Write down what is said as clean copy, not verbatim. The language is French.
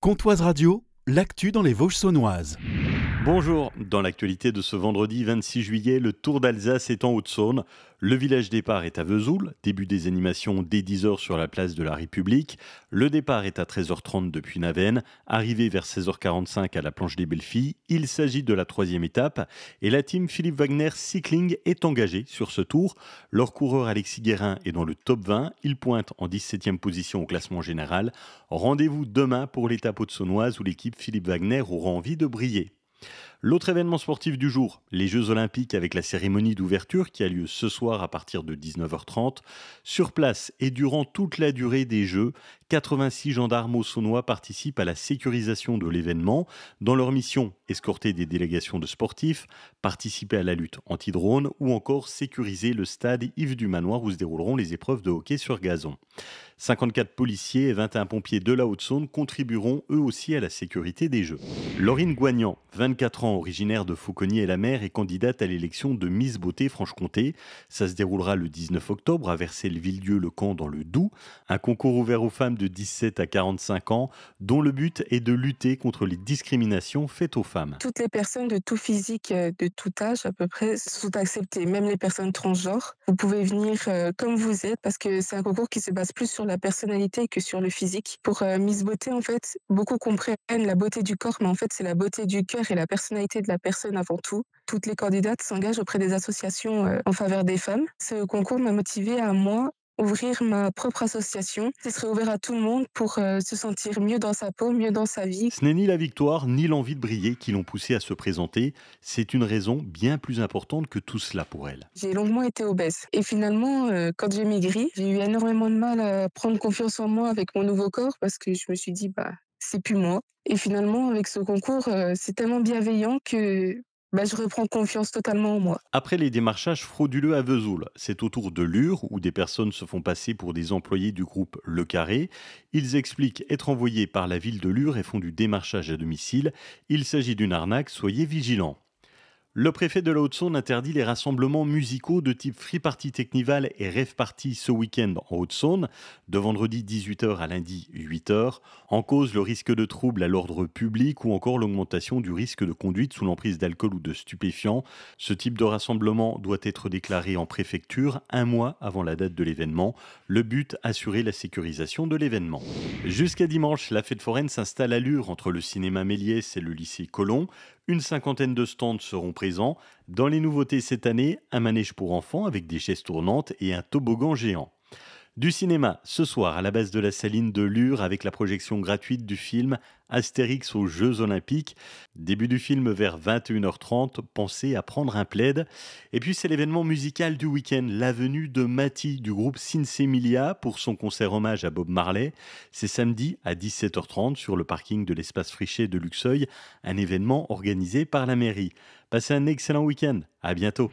Comtoise Radio, l'actu dans les Vosges saunoises. Bonjour, dans l'actualité de ce vendredi 26 juillet, le Tour d'Alsace est en Haute-Saône. Le village départ est à Vesoul, début des animations dès 10h sur la place de la République. Le départ est à 13h30 depuis Navennes, arrivé vers 16h45 à la planche des Belles-Filles. Il s'agit de la troisième étape et la team Philippe Wagner Cycling est engagée sur ce tour. Leur coureur Alexis Guérin est dans le top 20, il pointe en 17e position au classement général. Rendez-vous demain pour l'étape haute-saunoise où l'équipe Philippe Wagner aura envie de briller. L'autre événement sportif du jour, les Jeux Olympiques avec la cérémonie d'ouverture qui a lieu ce soir à partir de 19h30. Sur place et durant toute la durée des Jeux, 86 gendarmes haut-saunois participent à la sécurisation de l'événement. Dans leur mission, escorter des délégations de sportifs, participer à la lutte anti-drone ou encore sécuriser le stade Yves du Manoir où se dérouleront les épreuves de hockey sur gazon. 54 policiers et 21 pompiers de la Haute-Saône contribueront eux aussi à la sécurité des Jeux. Laurine Goignant, 24 ans, originaire de Fauconnier-et-la-Mer, est candidate à l'élection de Miss Beauté Franche-Comté. Ça se déroulera le 19 octobre à Vercelles-Villedieu-le-Camp dans le Doubs. Un concours ouvert aux femmes de 17 à 45 ans dont le but est de lutter contre les discriminations faites aux femmes. Toutes les personnes de tout physique, de tout âge à peu près, sont acceptées, même les personnes transgenres. Vous pouvez venir comme vous êtes parce que c'est un concours qui se base plus sur la personnalité que sur le physique. Pour Miss Beauté, en fait, beaucoup comprennent la beauté du corps, mais en fait, c'est la beauté du cœur et la personnalité de la personne avant tout. Toutes les candidates s'engagent auprès des associations en faveur des femmes. Ce concours m'a motivée à moi ouvrir ma propre association. Ce serait ouvert à tout le monde pour se sentir mieux dans sa peau, mieux dans sa vie. Ce n'est ni la victoire ni l'envie de briller qui l'ont poussée à se présenter. C'est une raison bien plus importante que tout cela pour elle. J'ai longuement été obèse. Et finalement, quand j'ai maigri, j'ai eu énormément de mal à prendre confiance en moi avec mon nouveau corps parce que je me suis dit, bah, c'est plus moi. Et finalement, avec ce concours, c'est tellement bienveillant que je reprends confiance totalement en moi. Après les démarchages frauduleux à Vesoul, c'est au tour de Lure où des personnes se font passer pour des employés du groupe Le Carré. Ils expliquent être envoyés par la ville de Lure et font du démarchage à domicile. Il s'agit d'une arnaque, soyez vigilants. Le préfet de la Haute-Saône interdit les rassemblements musicaux de type Free Party Technival et Rave Party ce week-end en Haute-Saône, de vendredi 18h à lundi 8h. En cause, le risque de troubles à l'ordre public ou encore l'augmentation du risque de conduite sous l'emprise d'alcool ou de stupéfiants. Ce type de rassemblement doit être déclaré en préfecture un mois avant la date de l'événement. Le but, assurer la sécurisation de l'événement. Jusqu'à dimanche, la fête foraine s'installe à Lure entre le cinéma Méliès et le lycée Colomb. Une cinquantaine de stands seront présents. Dans les nouveautés cette année, un manège pour enfants avec des chaises tournantes et un toboggan géant. Du cinéma, ce soir à la base de la Saline de Lure avec la projection gratuite du film Astérix aux Jeux Olympiques. Début du film vers 21h30, pensez à prendre un plaid. Et puis c'est l'événement musical du week-end, la venue de Mati du groupe Sinsemilia pour son concert hommage à Bob Marley. C'est samedi à 17h30 sur le parking de l'espace Frichet de Luxeuil, un événement organisé par la mairie. Passez un excellent week-end, à bientôt.